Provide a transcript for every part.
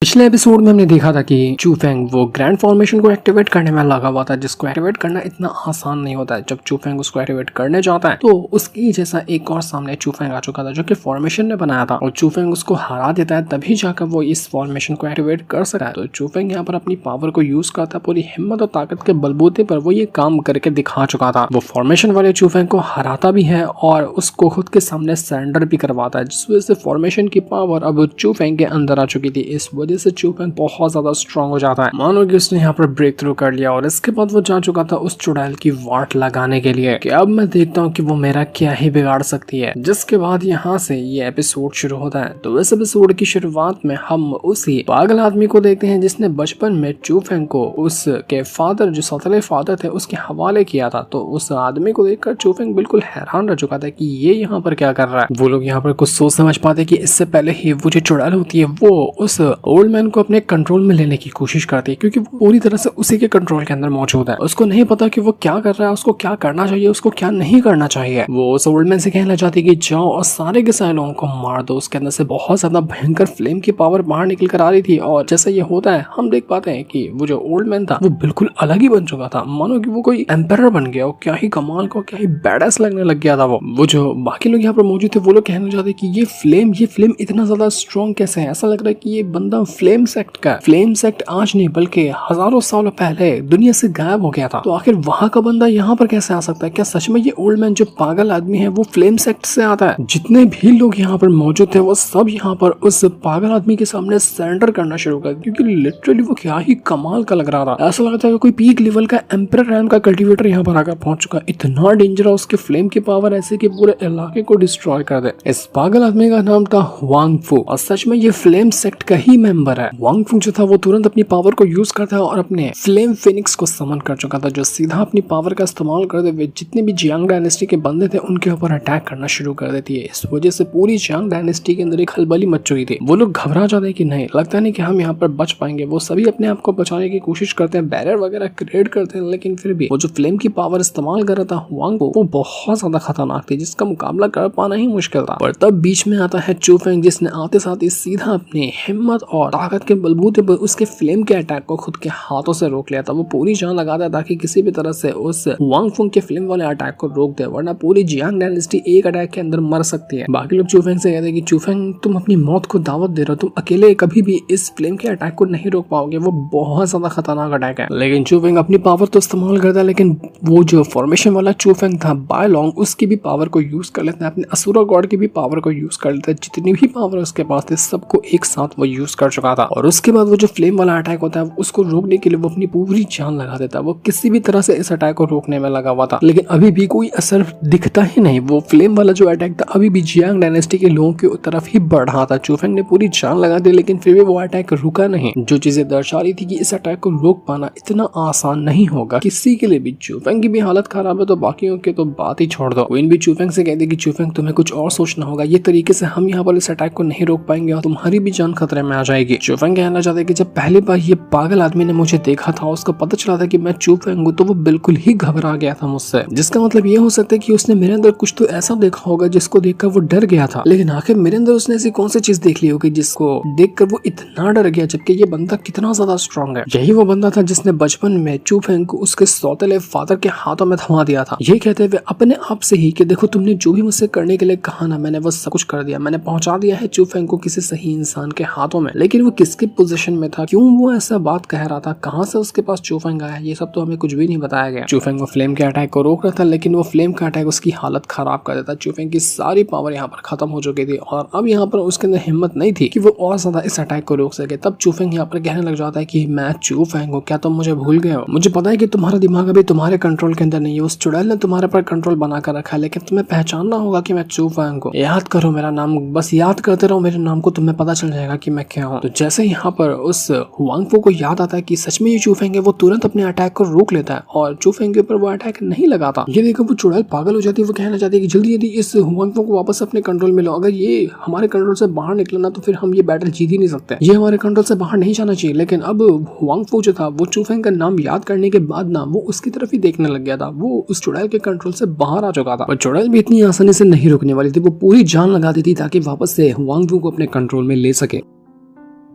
पिछले एपिसोड में हमने देखा था कि चू फेंग वो ग्रैंड फॉर्मेशन को एक्टिवेट करने में लगा हुआ था, जिसको एक्टिवेट करना इतना आसान नहीं होता है। जब चू फेंग उसको एक्टिवेट करने जाता है तो उसकी जैसा एक और सामने चू फेंग आ चुका था जो कि फॉर्मेशन ने बनाया था, और चू फेंग उसको हरा देता है, तभी जाकर वो इस फॉर्मेशन को एक्टिवेट कर सकता है। तो चू फेंग यहाँ पर अपनी पावर को यूज करता है, पूरी हिम्मत और ताकत के बलबूते पर वो ये काम करके दिखा चुका था। वो फॉर्मेशन वाले चू फेंग को हराता भी है और उसको खुद के सामने सरेंडर भी करवाता है, जिस वजह से फॉर्मेशन की पावर अब चू फेंग के अंदर आ चुकी थी। इस वजह से चू फेंग बहुत ज्यादा स्ट्रांग हो जाता है, मानो कि उसने यहाँ पर ब्रेक थ्रू कर लिया। और इसके बाद वो जा चुका था उस चुड़ैल की वाट लगाने के लिए कि अब मैं देखता हूँ कि वो मेरा क्या ही बिगाड़ सकती है। जिसके बाद यहाँ से ये एपिसोड शुरू होता है। तो इस एपिसोड की शुरुआत में हम उसी पागल आदमी को देखते हैं जिसने बचपन में चू फेंग को उसके फादर, जो सौतेले फादर थे, उसके हवाले किया था। तो उस आदमी को देखकर चू फेंग बिल्कुल हैरान रह चुका था कि ये यहाँ पर क्या कर रहा है। वो लोग यहाँ पर कुछ सोच समझ पाते कि इससे पहले ही वो जो चुड़ैल होती है वो उस ओल्ड मैन को अपने कंट्रोल में लेने की कोशिश करती है, क्योंकि वो पूरी तरह से उसी के कंट्रोल के अंदर मौजूद है। उसको नहीं पता कि वो क्या कर रहा है, उसको क्या करना चाहिए, उसको क्या नहीं करना चाहिए। वो उस ओल्ड मैन से कहना चाहती है कि जाओ और सारे के सारे लोगों को मार दो। उसके अंदर से बहुत ज्यादा भयंकर फ्लेम की पावर बाहर निकल कर आ रही थी, और जैसा ये होता है हम देख पाते हैं कि वो जो ओल्ड मैन था वो बिल्कुल अलग ही बन चुका था, मानो कि वो कोई एम्पायर बन गया। क्या ही कमाल को, क्या ही बैडएस लगने लग गया था। वो जो बाकी लोग यहाँ पर मौजूद थे वो लोग कहना चाहते कि ये फ्लेम इतना ज्यादा स्ट्रॉन्ग कैसे है। ऐसा लग रहा है कि ये बंदा फ्लेम सेक्ट का, फ्लेम सेक्ट आज नहीं बल्कि हजारों सालों पहले दुनिया से गायब हो गया था। तो आखिर वहां का बंदा यहाँ पर कैसे आ सकता है? क्या सच में ये ओल्ड मैन जो पागल आदमी है वो फ्लेम सेक्ट से आता है? जितने भी लोग यहाँ पर मौजूद थे वो सब यहाँ पर उस पागल आदमी के सामने सरेंडर करना शुरू कर, क्योंकि लिटरली वो क्या ही कमाल का लग रहा था। ऐसा लगता है कि कोई पीक लेवल का एम्परर रैम का कल्टीवेटर यहाँ पर आकर पहुंच चुका। इतना डेंजर उसके फ्लेम की पावर ऐसे कि पूरे इलाके को डिस्ट्रॉय कर दे। इस पागल आदमी का नाम था वांग फू, और सच में ये फ्लेम सेक्ट का ही मेंबर है। वांग फू जो था वो तुरंत अपनी पावर को यूज करता है और अपने फ्लेम फिनिक्स को समन कर चुका था, जो सीधा अपनी पावर का इस्तेमाल करते हुए जितने भी जियांग डायनेस्टी के बंदे थे उनके ऊपर अटैक करना शुरू कर देती है। इस वजह से पूरी जियांग डायनेस्टी के अंदर एक खलबली मच चुकी थी। वो लोग घबरा जाते हैं कि नहीं, लगता नहीं कि हम यहाँ पर बच पाएंगे। वो सभी अपने आप को बचाने की कोशिश करते हैं, बैरियर वगैरह क्रिएट करते हैं, लेकिन फिर भी वो जो फ्लेम की पावर इस्तेमाल कर रहा था वांग वो बहुत ज्यादा खतरनाक थी, जिसका मुकाबला कर पाना ही मुश्किल था। पर तब बीच में आता है चू फेंग, जिसने आते साथ ही सीधा अपनी हिम्मत और ताकत के बलबूते पर उसके फ्लेम के अटैक को खुद के हाथों से रोक लिया था। वो पूरी जान लगाता है ताकि किसी भी तरह से उस वांग फुंग के फ्लेम वाले अटैक को रोक दे, वरना पूरी जियांग डायनेस्टी एक अटैक के अंदर मर सकती है। बाकी लोग चू फेंग से कहते हैं कि चू फेंग तुम अपनी मौत को दावत दे रहे हो, तुम अकेले कभी भी इस फ्लेम के अटैक को नहीं रोक पाओगे, वो बहुत ज्यादा खतरनाक अटैक है। लेकिन चू फेंग अपनी पावर तो इस्तेमाल करता है, लेकिन वो जो फॉर्मेशन वाला चू फेंग था बाय लॉन्ग उसकी भी पावर को यूज कर लेता है, अपने असुरा गॉड की भी पावर को यूज कर लेता है। जितनी भी पावर उसके पास थी सबको एक साथ वो यूज कर चुका था। और उसके बाद वो जो फ्लेम वाला अटैक होता है उसको रोकने के लिए वो अपनी पूरी जान लगा देता है। वो किसी भी तरह से इस अटैक को रोकने में लगा हुआ था, लेकिन अभी भी कोई असर दिखता ही नहीं। वो फ्लेम वाला जो अटैक था अभी भी जियांग डायनेस्टी के लोगों की तरफ ही बढ़ रहा था। चू फेंग ने पूरी जान लगा दी, लेकिन फिर भी वो अटैक रुका नहीं, जो चीजें दर्शा रही थी कि इस अटैक को रोक पाना इतना आसान नहीं होगा किसी के लिए भी। चू फेंग की भी हालत खराब है तो बाकियों के तो बात ही छोड़ दो। क्वीन भी चू फेंग से कहती कि चू फेंग तुम्हें कुछ और सोचना होगा, ये तरीके से हम यहाँ पर इस अटैक को नहीं रोक पाएंगे और तुम्हारी भी जान खतरे में आ जाएगी। चू फेंग कहना चाहते कि जब पहली बार ये पागल आदमी ने मुझे देखा था, उसको पता चला था कि मैं चू फेंग हूं, तो वो बिल्कुल ही घबरा गया था मुझसे, जिसका मतलब ये हो सकता है कि उसने मेरे अंदर कुछ तो ऐसा देखा होगा जिसको देखकर वो डर गया था। लेकिन आखिर मेरे अंदर उसने ऐसी कौन सी चीज देख ली होगी जिसको देखकर वो इतना डर गया, जबकि ये बंदा कितना ज्यादा स्ट्रांग है। यही वो बंदा था जिसने बचपन में चू फेंग को उसके सौतेले फादर के हाथों में थमा दिया था, ये कहते हुए अपने आप से ही कि देखो तुमने जो भी मुझसे करने के लिए कहा ना, मैंने वो सब कुछ कर दिया, मैंने पहुंचा दिया है चू फेंग को किसी सही इंसान के हाथों में। लेकिन वो किसके पोजीशन में था, क्यों वो ऐसा बात कह रहा था, कहां से उसके पास चू फेंग आया, ये सब तो हमें कुछ भी नहीं बताया गया। चू फेंग वो फ्लेम के अटैक को रोक रहा था, लेकिन वो फ्लेम का अटैक उसकी हालत खराब कर देता। चू फेंग की सारी पावर यहाँ पर खत्म हो चुकी थी और अब यहाँ पर उसके अंदर हिम्मत नहीं थी कि वो और ज्यादा इस अटैक को रोक सके। तब चू फेंग यहाँ पर कहने लग जाता है कि मैं चू फेंग हूँ, क्या तुम मुझे भूल गए हो? मुझे पता है कि तुम्हारा दिमाग अभी तुम्हारे कंट्रोल के अंदर नहीं है, उस चुड़ैल ने तुम्हारे पर कंट्रोल बना कर रखा है, लेकिन तुम्हें पहचानना होगा कि मैं चू फेंग हूँ। याद करो मेरा नाम, बस याद करते रहो मेरे नाम को, तुम्हें पता चल जाएगा कि मैं क्या हूँ। तो जैसे यहाँ पर उस वांग फू को याद आता है कि सच में ये चू फेंग है, वो तुरंत अपने अटैक को रोक लेता है और चू फेंग के ऊपर वो अटैक नहीं लगाता। ये देखो वो चुड़ैल पागल हो जाती है, वो कहना चाहती है कि जल्दी जल्दी इस वांग फू को वापस अपने कंट्रोल में लो, अगर ये हमारे कंट्रोल से बाहर निकला ना तो फिर हम ये बैटल जीत ही नहीं सकते, ये हमारे कंट्रोल से बाहर नहीं जाना चाहिए। लेकिन अब वांग फू जो था वो चू फेंग का नाम याद करने के बाद ना वो उसकी तरफ ही देखने लग गया था, वो उस चुड़ैल के कंट्रोल से बाहर आ चुका था। और चुड़ैल भी इतनी आसानी से नहीं रुकने वाली थी, वो पूरी जान लगा दी थी ताकि वापस से वांग फू को अपने कंट्रोल में ले सके।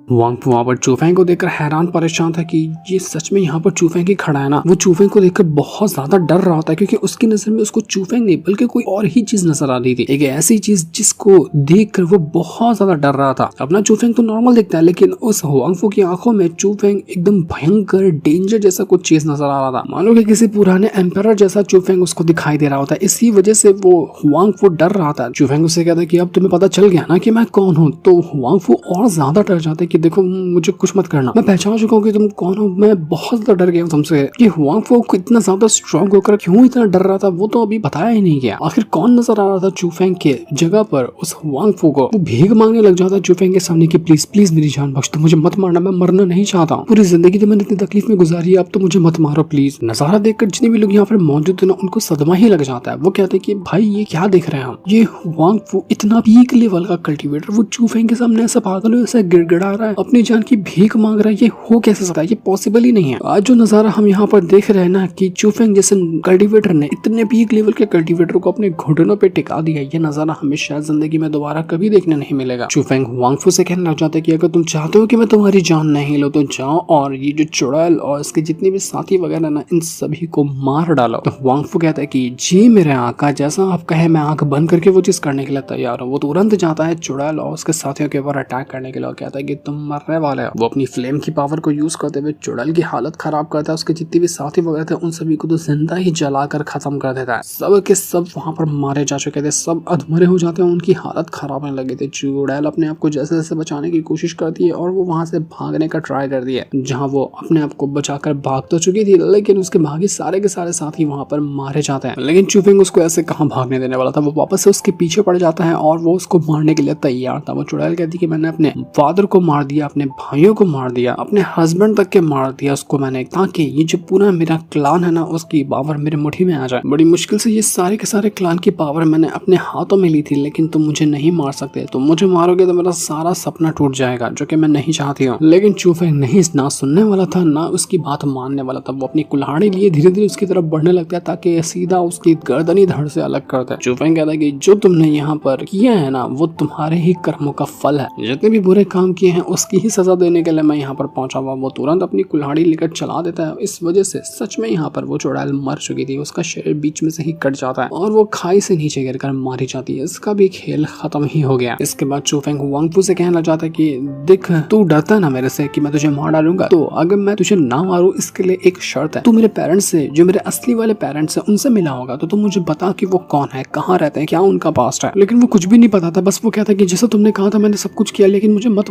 वांग फू वहाँ पर चूफेंग को देखकर हैरान परेशान था कि ये सच में यहाँ पर चूफेंग ही खड़ा है ना। वो चूफेंग को देखकर बहुत ज्यादा डर रहा होता है क्योंकि उसकी नजर में उसको चूफेंग नहीं बल्कि कोई और ही चीज नजर आ रही थी, एक ऐसी चीज जिसको देखकर वो बहुत ज्यादा डर रहा था। अपना चूफेंग तो नॉर्मल दिखता है लेकिन उस वांग फू की आंखों में चूफेंग एकदम भयंकर डेंजर जैसा कुछ चीज नजर आ रहा था, मानो कि किसी पुराने एम्पायर जैसा चूफेंग उसको दिखाई दे रहा होता है। इसी वजह से वो वांग फू डर रहा था। चूफेंग उससे कहता है कि अब तुम्हें पता चल गया ना कि मैं कौन हूँ। तो वांग फू और ज्यादा डर जाता है कि देखो मुझे कुछ मत करना, मैं पहचान चुका हूँ कि तुम कौन हो, मैं बहुत ज्यादा डर गया हूँ तुमसे। कि वांग फू इतना ज्यादा स्ट्रॉन्ग होकर क्यों इतना डर रहा था वो तो अभी बताया ही नहीं गया। आखिर कौन नजर आ रहा था चूफेंग के जगह पर उस वांग फू को। वो भीख मांगने लग जाता है चूफेंग के सामने कि प्लीज प्लीज मेरी जान बख्श दो, मुझे मत मारना, मैं मरना नहीं चाहता हूँ, पूरी जिंदगी तो मैंने इतनी तकलीफ में गुजारी है, अब तो मुझे मत मारो प्लीज। नजारा देखकर जितने भी लोग यहाँ पर मौजूद थे ना उनको सदमा ही लग जाता है। वो कहते हैं कि भाई ये क्या देख रहे हैं हम, ये वांग फू इतना पीक लेवल का कल्टीवेटर वो चूफेंग के सामने ऐसा पागल ऐसा गिड़गिड़ा रहा है, अपनी जान की भीख मांग रहा है। ये हो कैसे सकता है, ये पॉसिबल ही नहीं है। आज जो नजारा हम यहाँ पर देख रहे हैं ना कि चूफेंग जैसे कल्टीवेटर ने इतने पीक लेवल के कल्टीवेटर को अपने घुटनों पे टिका दिया, ये नजारा हमें शायद जिंदगी में दोबारा कभी देखने नहीं मिलेगा। चूफेंग वांग फू से कहने लग जाता है कि अगर तुम चाहते हो कि मैं तुम्हारी जान नहीं लो तो जाओ और ये जो चुड़ैल और इसके जितने भी साथी वगैरह ना इन सभी को मार डालो। तो वांग फू कहता है कि जी मेरे आका, जैसा आप कहे मैं आंख बंद करके वो चीज करने के लिए तैयार हूँ। वो तुरंत जाता है चुड़ैल और उसके साथियों के ऊपर अटैक करने के लिए और कहता है कि तुम मरने वाले हो। वो अपनी फ्लेम की पावर को यूज करते हुए चुड़ैल की हालत खराब करता है, उसके जितने भी साथी वगैरह थे उन सभी को तो जिंदा ही जलाकर खत्म कर देता है। सब के सब वहां पर मारे जा चुके थे, सब अधमरे हो जाते हैं, उनकी हालत खराब होने लगी थी। चुड़ैल अपने आप को जैसे जैसे बचाने की कोशिश करती है और वो वहां से भागने का ट्राई करती है, जहां वो अपने आप को बचाकर भाग तो चुकी थी लेकिन उसके भागी सारे के सारे साथी वहां पर मारे जाते हैं। लेकिन चूफेंग उसको ऐसे कहां भागने देने वाला था, वो वापस से उसके पीछे पड़ जाता है और वो उसको मारने के लिए तैयार था। वो चुड़ैल कहती कि मैंने अपने फादर को मार दिया, अपने भाइयों को मार दिया, अपने हस्बैंड तक के मार दिया उसको मैंने, ताकि ये जो पूरा मेरा क्लान है ना उसकी पावर मेरे मुट्ठी में आ जाए। बड़ी मुश्किल से ये सारे के सारे क्लान की पावर मैंने अपने हाथों में ली थी, लेकिन तुम मुझे नहीं मार सकते, तुम मुझे मारोगे तो मेरा सारा सपना टूट जाएगा जो कि मैं नहीं चाहती हूँ। लेकिन चूफेंग नहीं ना सुनने वाला था ना उसकी बात मानने वाला था। वो अपनी कुल्हाड़ी लिए धीरे धीरे उसकी तरफ बढ़ने लगता है ताकि सीधा उसकी गर्दनी धड़ से अलग कर दे। चूफेंग कहता है कि जो तुमने यहाँ पर किया है ना वो तुम्हारे ही कर्मों का फल है, जितने भी बुरे काम किए हैं उसकी ही सजा देने के लिए मैं यहाँ पर पहुंचा हुआ। वो तुरंत अपनी कुल्हाड़ी लेकर चला देता है। इस वजह से सच में यहाँ पर वो चुड़ैल मर चुकी थी, उसका शरीर बीच में से ही कट जाता है और वो खाई से नीचे गिरकर मारी जाती है। इसका भी खेल खत्म ही हो गया। इसके बाद चूफेंग वांग फू से कहना चाहता है कि देख तू डरता है ना मेरे से कि मैं तुझे मार डालूंगा, तो अगर मैं तुझे ना मारूं इसके लिए एक शर्त है, तू मेरे पेरेंट्स से, जो मेरे असली वाले पेरेंट्स हैं उनसे मिला होगा, तो तू मुझे बता कि वो कौन है, कहाँ रहते हैं, क्या उनका पास्ट है। लेकिन वो कुछ भी नहीं पता था, बस वो कहता है कि जैसा तुमने कहा था मैंने सब कुछ किया, लेकिन मुझे मत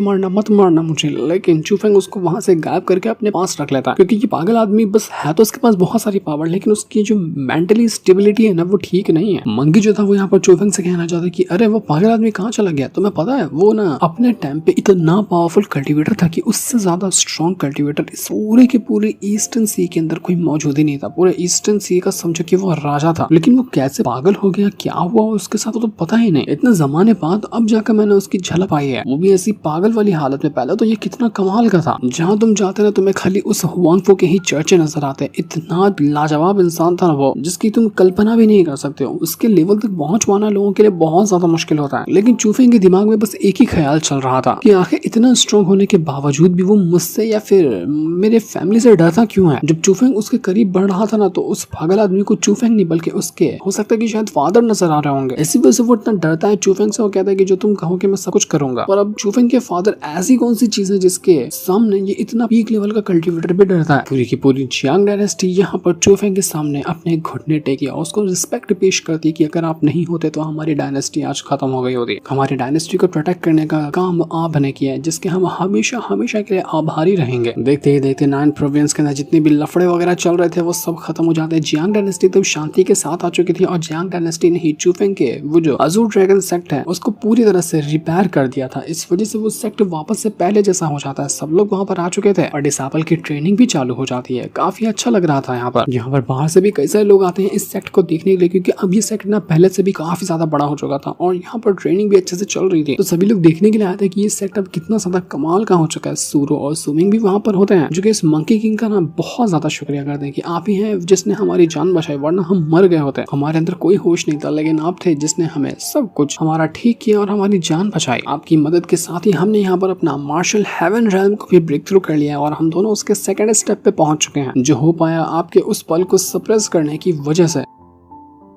मारना मुझे। लेकिन चूफेंग उसको वहां से गायब करके अपने पास रख लेता है क्योंकि ये पागल आदमी बस है तो उसके पास बहुत सारी पावर, लेकिन उसकी जो मेंटली स्टेबिलिटी है ना वो ठीक नहीं है। मंकी जो था वो यहाँ पर चूफेंग से कहना चाहता है कि अरे वो पागल आदमी कहाँ चला गया, तुम्हें पता है वो ना अपने टाइम पे इतना पावरफुल कल्टीवेटर था कि उससे ज्यादा स्ट्रॉन्ग कल्टीवेटर इस पूरे के पूरे ईस्टर्न सी के अंदर कोई मौजूद ही नहीं था। पूरे ईस्टर्न सी का समझो कि वो राजा था, लेकिन वो कैसे पागल हो गया, क्या हुआ उसके साथ तो पता ही नहीं। इतने जमाने बाद अब जाकर मैंने उसकी झलक पाई है, वो भी ऐसी पागल वाली हालत में। पहले तो ये कितना कमाल का था, जहाँ तुम जाते ना तुम्हें खाली उस वांग फू के ही चर्चे नजर आते। इतना लाजवाब इंसान था वो जिसकी तुम कल्पना भी नहीं कर सकते हो। उसके लेवल तक पहुंच पाना लोगों के लिए बहुत ज्यादा मुश्किल होता है। लेकिन चूफेंग के दिमाग में बस एक ही ख्याल चल रहा था कि आखिर इतना स्ट्रॉन्ग होने के बावजूद भी वो मुझसे या फिर मेरे फैमिली से डरता क्यों है। जब चूफेंग उसके करीब बढ़ रहा था ना तो उस पागल आदमी को चूफेंग नहीं बल्कि उसके हो सकता है कि शायद फादर नजर आ रहे होंगे, इसी वजह से वो इतना डरता है चूफेंग से। वो कहता है कि जो तुम कहोगे मैं सब कुछ करूंगा। और अब चूफेंग के फादर ऐसी कौन सी चीज है जिसके सामने ये इतना पीक लेवल का कल्टीवेटर भी डरता है। पूरी की पूरी जियांग डायनेस्टी यहाँ पर चूफेंग के सामने अपने घुटने टेके और उसको रिस्पेक्ट पेश करती है कि अगर आप नहीं होते तो हमारी डायनेस्टी आज खत्म हो गई होती। हमारी डायनेस्टी को प्रोटेक्ट करने का काम आपने किया है, जिसके हम हमेशा हमेशा के लिए आभारी रहेंगे। देखते ही देखते 9 प्रोविंस के अंदर जितने भी लफड़े वगैरह चल रहे थे वो सब खत्म हो जाते हैं। जियांग डायनेस्टी तब शांति के साथ आ चुकी थी और जियांग डायनेस्टी ने ही चूफेंग के वो जो अजूर ड्रैगन सेक्ट है उसको पूरी तरह से रिपेयर कर दिया था। इस वजह से वो सेक्ट वापस से पहले जैसा हो जाता है। सब लोग वहाँ पर आ चुके थे और डिसाइपल की ट्रेनिंग भी चालू हो जाती है। काफी अच्छा लग रहा था यहाँ पर बाहर से भी कई सारे लोग आते हैं इस सेक्ट को देखने के लिए, क्योंकि अब ये सेक्ट ना पहले से भी काफी ज्यादा बड़ा हो चुका था और यहाँ पर ट्रेनिंग भी अच्छे से चल रही थी। तो सभी लोग देखने के लिए आए थे कि ये सेक्ट अब कितना ज्यादा कमाल का हो चुका है। सूरो और सुमिंग भी वहाँ पर होते हैं जो कि इस मंकी किंग का ना बहुत ज्यादा शुक्रिया करते हैं कि आप ही हैं जिसने हमारी जान बचाई, वरना हम मर गए होते। हमारे अंदर कोई होश नहीं था, लेकिन आप थे जिसने हमें सब कुछ हमारा ठीक किया और हमारी जान बचाई। आपकी मदद के साथ ही हमने यहाँ पर अपना मार्शल हेवन रेल्म को भी ब्रेक थ्रू कर लिया है और हम दोनों उसके सेकंड स्टेप पे पहुंच चुके हैं, जो हो पाया आपके उस पल को सप्रेस करने की वजह से।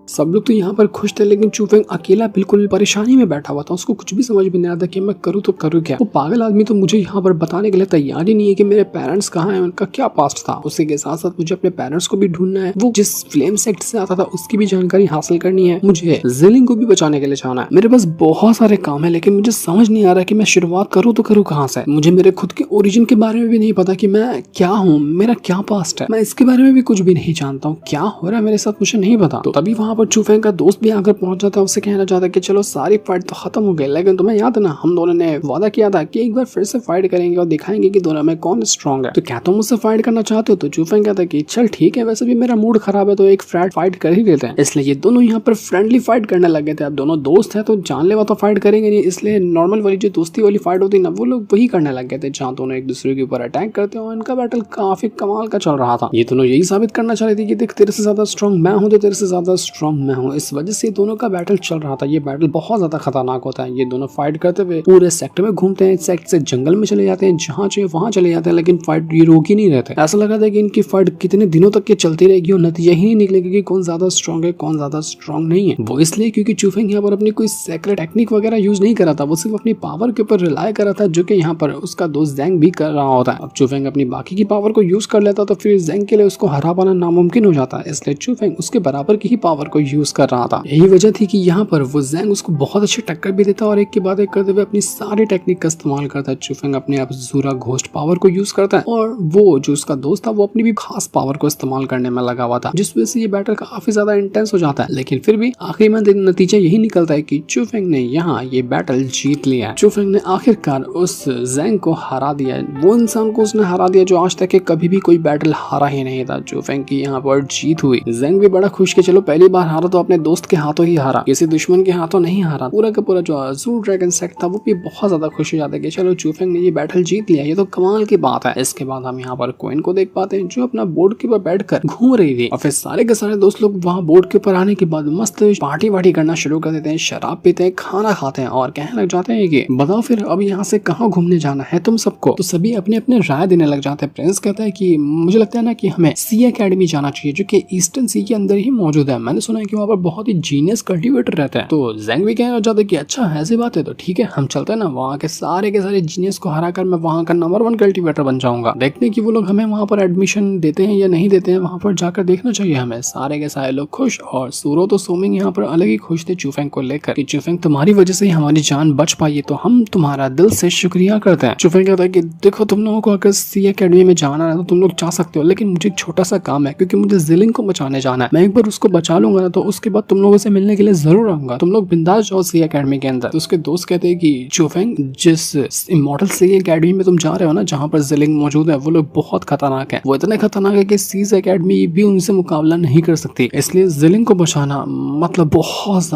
सब लोग तो यहाँ पर खुश थे, लेकिन चूफेंग अकेला बिल्कुल परेशानी में बैठा हुआ था। उसको कुछ भी समझ में नहीं आता कि मैं करूँ तो करूँ क्या। वो पागल आदमी तो मुझे यहाँ पर बताने के लिए तैयार ही नहीं है कि मेरे पेरेंट्स कहाँ हैं, उनका क्या पास्ट था। उसी के साथ साथ मुझे अपने पेरेंट्स को भी ढूंढना है, वो जिस फ्लेम सेक्ट से आता था उसकी भी जानकारी हासिल करनी है, मुझे जिलिंग को भी बचाने के लिए जाना है। मेरे पास बहुत सारे काम है, लेकिन मुझे समझ नहीं आ रहा कि मैं शुरुआत करूँ तो करूँ कहाँ से। मुझे मेरे खुद के ओरिजिन के बारे में भी नहीं पता कि मैं क्या हूँ, मेरा क्या पास्ट है। मैं इसके बारे में भी कुछ भी नहीं जानता हूँ, क्या हो रहा है मेरे साथ मुझे नहीं पता। तो तभी वहाँ पर चूफेंग का दोस्त भी आकर पहुंच जाता है। उससे कहना चाहता है कि चलो सारी फाइट तो खत्म हो गई, लेकिन तुम्हें याद है ना हम दोनों ने वादा किया था कि एक बार फिर से फाइट करेंगे और दिखाएंगे कि दोनों में कौन स्ट्रांग है। तो क्या तुम मुझसे फाइट करना चाहते हो? तो चूफेंग कहता है कि चल ठीक है, वैसे भी मेरा मूड खराब है तो एक फाइट कर ही देते हैं। इसलिए ये दोनों यहाँ पर फ्रेंडली फाइट करने लग गए थे। अब दोनों दोस्त है तो जानलेवा तो फाइट करेंगे नहीं, इसलिए नॉर्मल वाली जो दोस्ती वाली फाइट होती है ना, वो लोग वही करने लग गए थे, जहाँ दोनों एक दूसरे के ऊपर अटैक करते हैं। इनका बैटल काफी कमाल का चल रहा था। ये दोनों यही साबित करना चाह रहे थे कि देख तेरे से ज्यादा स्ट्रांग मैं हूँ तो तेरे से ज्यादा स्ट्रांग मैं हूँ। इस वजह से दोनों का बैटल चल रहा था। ये बैटल बहुत ज्यादा खतरनाक होता है। ये दोनों फाइट करते हुए पूरे सेक्टर में घूमते हैं, सेक्टर से जंगल में चले जाते हैं, जहाँ चाहिए वहां चले जाते हैं, लेकिन फाइट ये रोक ही नहीं रहते। ऐसा लगा था कि इनकी फाइट कितने दिनों तक ये चलती रहेगी और नतीजा ही नहीं निकलेगा कि कौन ज्यादा स्ट्रांग है कौन ज्यादा स्ट्रांग नहीं है। वो इसलिए क्योंकि चूफेंग यहाँ पर अपनी कोई सीक्रेट टेक्निक वगैरह यूज नहीं करा था, वो सिर्फ अपनी पावर के ऊपर रिलाय करा था, जो कि यहाँ पर उसका दोस्त जैंग भी कर रहा होता है। अब चूफेंग अपनी बाकी की पावर को यूज कर लेता तो फिर जैंग के लिए उसको हरा पाना नामुमकिन हो जाता है। इसलिए चूफेंग उसके बराबर की ही पावर को यूज कर रहा था। यही वजह थी कि यहाँ पर वो जैंग उसको बहुत अच्छी टक्कर भी देता और एक के बाद एक करते हुए अपनी सारी टेक्निक का इस्तेमाल करता है। चूफेंग अपने आप ज़ूरा घोस्ट पावर को यूज करता है और वो जो उसका दोस्त था वो अपनी भी खास पावर को इस्तेमाल करने में लगा हुआ था, जिस वजह से ये बैटल काफी ज्यादा इंटेंस हो जाता है। लेकिन फिर भी आखिरी में नतीजा यही निकलता है कि चूफेंग ने यहाँ ये बैटल जीत लिया है। चूफेंग ने आखिरकार उस जैंग को हरा दिया। वो इंसान को उसने हरा दिया जो आज तक के कभी भी कोई बैटल हारा ही नहीं था। चूफेंग की यहाँ पर जीत हुई। जैंग भी बड़ा खुश के चलो पहली बार हारा तो अपने दोस्त के हाथों ही हारा, किसी दुश्मन के हाथों नहीं हारा। पूरा का पूरा जो अज़ूर ड्रैगन सेक्ट था वो भी बहुत ज्यादा खुश हो जाता है कि चलो चूफेंग ने ये बैटल जीत लिया, ये तो कमाल की बात है। इसके बाद हम यहाँ पर क्वीन को देख पाते हैं जो अपना बोर्ड के ऊपर बैठकर घूम रही थी और फिर सारे के सारे दोस्त लोग वहाँ बोर्ड के ऊपर आने के बाद मस्त पार्टी वार्टी करना शुरू कर देते हैं, शराब पीते हैं, खाना खाते हैं और कहने लग जाते हैं कि बताओ फिर अब यहाँ से कहाँ घूमने जाना है तुम सबको। तो सभी अपने अपने राय देने लग जाते हैं। प्रिंस कहता है कि मुझे लगता है ना कि हमें सी एकेडमी जाना चाहिए जो कि ईस्टर्न सी के अंदर ही मौजूद है। मैंने सुना है कि वहाँ पर बहुत ही जीनियस कल्टिवेटर रहते हैं। तो जैंग भी कहने लग जाता है कि अच्छा ऐसी बात है तो ठीक है हम चलते हैं ना, वहाँ के सारे जीनियस को हरा कर मैं वहाँ का नंबर 1 कल्टिवेटर बन जाऊंगा। देखते हैं कि वो लोग हमें वहाँ पर एडमिशन देते हैं या नहीं देते हैं, वहाँ पर जाकर देखना चाहिए हमें। सारे के सारे लोग खुश और सूरो तो सोमिंग यहाँ पर अलग ही खुश थे चूफेंग को लेकर कि चूफेंग तुम्हारी वजह से हमारी जान बच पाई, तो हम तुम्हारा दिल से शुक्रिया करते हैं। चूफेंग कहता है कि देखो तुम लोगों को अगर सी एकेडमी में जाना है तो तुम लोग जा सकते हो, लेकिन मुझे एक छोटा सा काम है क्योंकि मुझे जिलिंग को बचाने जाना है। मैं एक बार उसको बचा लूंगा ना तो उसके बाद तुम लोगों से मिलने के लिए जरूर आऊंगा, तुम लोग बिंदास जाओ सी एकेडमी के अंदर। तो उसके दोस्त कहते हैं कि चूफेंग जिस इमॉर्टल सी एकेडमी में तुम जा रहे हो ना जहाँ पर जिलिंग मौजूद है वो लोग बहुत खतरनाक है। वो इतने खतरनाक है कि सीज एकेडमी भी उनसे मुकाबला नहीं कर सकती, इसलिए जिलिंग को बचाना मतलब बहुत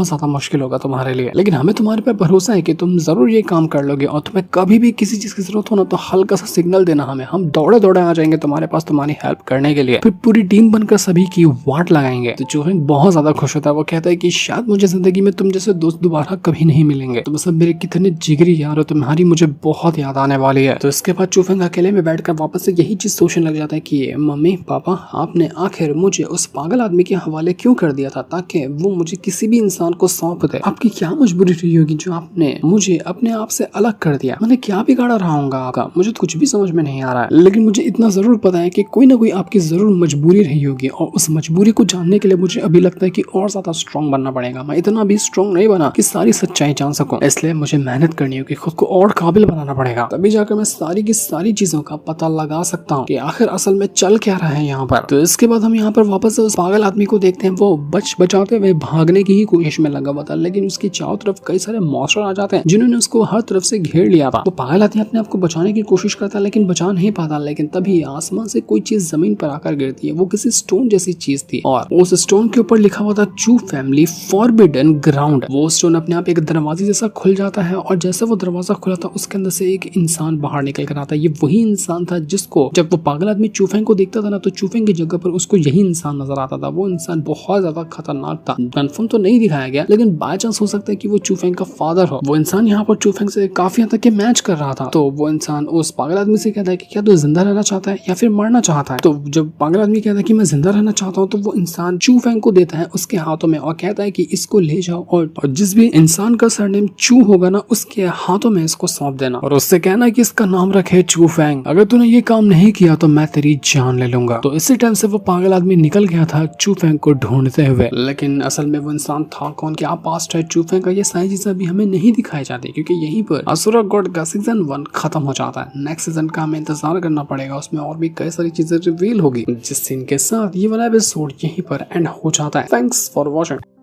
ज्यादा मुश्किल होगा तुम्हारे लिए। लेकिन हमें तुम्हारे पे भरोसा है कि तुम जरूर ये काम कर लोगे और तुम्हें कभी भी किसी चीज की जरूरत हो ना तो हल्का सा सिग्नल देना हमें, हम दौड़े दौड़े आ जाएंगे तुम्हारे पास तुम्हारी हेल्प करने के लिए। फिर पूरी टीम बनकर सभी की वाट लगाएंगे। तो चूफेंग बहुत ज्यादा खुश होता है। वो कहता है कि शायद मुझे जिंदगी में तुम जैसे दोस्त दोबारा कभी नहीं मिलेंगे, तुम सब मेरे कितने जिगरी यार हो, तुम्हारी मुझे बहुत याद आने वाली है। तो इसके बाद चूफेंग अकेले में बैठकर वापस से यही चीज सोचने लग जाता है कि मम्मी पापा आपने आखिर मुझे उस पागल आदमी के हवाले क्यों कर दिया था ताकि वो मुझे किसी भी इंसान को सौंप दे। आपकी क्या मजबूरी रही होगी जो आपने मुझे अपने आप से अलग कर दिया? मैंने क्या बिगाड़ा रहा हूँ आपका? मुझे तो कुछ भी समझ में नहीं आ रहा है, लेकिन मुझे इतना जरूर पता है कि कोई ना कोई आपकी जरूर मजबूरी रही होगी और उस मजबूरी को जानने के लिए मुझे अभी लगता है कि और ज्यादा स्ट्रॉन्ग बनना पड़ेगा। मैं इतना भी स्ट्रॉन्ग नहीं बना कि सारी सच्चाई जान सकूं, इसलिए मुझे मेहनत करनी होगी, खुद को और काबिल बनाना पड़ेगा, तभी जाकर मैं सारी की सारी चीजों का पता लगा सकता हूँ कि आखिर असल में चल क्या रहा है यहाँ पर। तो इसके बाद हम यहाँ पर वापस उस पागल आदमी को देखते हैं। वो बचाते हुए भागने की ही कोशिश में लगा हुआ था, लेकिन उसकी चारों तरफ कई सारे मॉन्स्टर आ जाते हैं जिन्होंने उसको हर तरफ से घेर लिया था। तो पागल आदमी अपने आप को बचाने की कोशिश करता है लेकिन बचा नहीं पाता। लेकिन तभी आसमान से कोई चीज जमीन पर आकर गिरती है। वो किसी स्टोन जैसी चीज थी और उस स्टोन स्टोन के ऊपर लिखा हुआ था चू फैमिली फॉरबिडन ग्राउंड। वो स्टोन अपने आप एक दरवाजे जैसा खुल जाता है और जैसे वो दरवाजा खुला था उसके अंदर से एक इंसान बाहर निकल कर आता है। ये वही इंसान था जिसको जब वो पागल आदमी चूफेंग को देखता था ना तो चूफेंग की जगह पर उसको यही इंसान नजर आता था। वो इंसान बहुत ज्यादा खतरनाक था। कंफर्म तो नहीं दिखाया गया लेकिन बाय चांस हो सकता है कि वो चूफेंग का फादर हो। वो इंसान यहाँ पर चूफेंग से काफी हद तक मैच कर रहा था। तो वो इंसान उस पागल आदमी से कहता है कि क्या तू जिंदा रहना चाहता है या फिर मरना चाहता है। तो जब पागल आदमी कहता है कि मैं जिंदा रहना चाहता हूँ तो वो इंसान चू फेंग को देता है उसके हाथों में और कहता है कि इसको ले जाओ और जिस भी इंसान का सरनेम चू होगा ना उसके हाथों में इसको सौंप देना और उससे कहना कि इसका नाम रखे चू फेंग। अगर तूने ये काम नहीं किया तो मैं तेरी जान ले लूंगा। तो इसी टाइम से वो पागल आदमी निकल गया था चू फेंग को ढूंढते हुए। लेकिन असल में वो इंसान था कौन, क्या पास्ट है चू फेंग का, ये सारी चीजें अभी हमें नहीं दिखाई जाती क्योंकि यहीं पर असुरा गॉड का सीजन 1 खत्म हो जाता है। नेक्स्ट सीजन का हमें इंतजार करना पड़ेगा, उसमें और भी कई सारी चीजें रिवील होगी जिस सीन के साथ ये वाला एपिसोड यहीं पर एंड हो जाता है। Thanks for watching.